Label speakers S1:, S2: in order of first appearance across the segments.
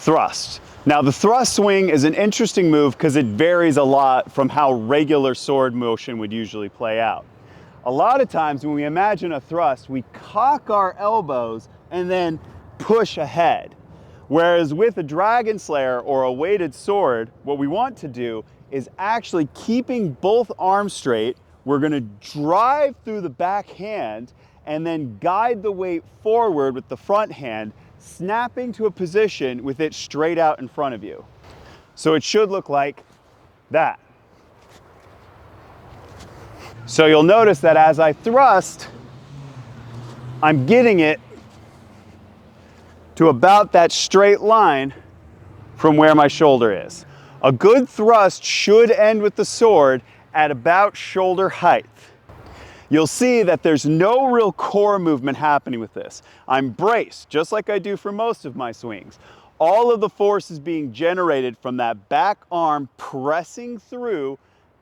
S1: thrust. Now the thrust swing is an interesting move because it varies a lot from how regular sword motion would usually play out. A lot of times when we imagine a thrust, we cock our elbows and then push ahead. Whereas with a Dragon Slayer or a weighted sword, what we want to do is actually keeping both arms straight. We're going to drive through the back hand and then guide the weight forward with the front hand, snapping to a position with it straight out in front of you. So it should look like that. So you'll notice that as I thrust, I'm getting it to about that straight line from where my shoulder is. A good thrust should end with the sword at about shoulder height. You'll see that there's no real core movement happening with this. I'm braced, just like I do for most of my swings. All of the force is being generated from that back arm pressing through,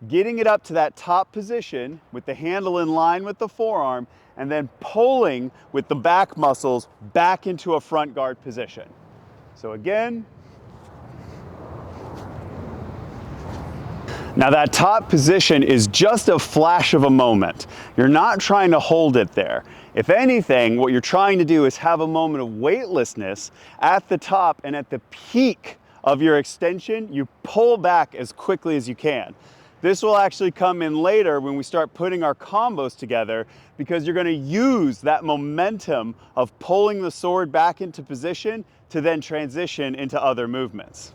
S1: getting it up to that top position with the handle in line with the forearm, and then pulling with the back muscles back into a front guard position. So again, now that top position is just a flash of a moment. You're not trying to hold it there. If anything, what you're trying to do is have a moment of weightlessness at the top, and at the peak of your extension, you pull back as quickly as you can. This will actually come in later when we start putting our combos together, because you're going to use that momentum of pulling the sword back into position to then transition into other movements.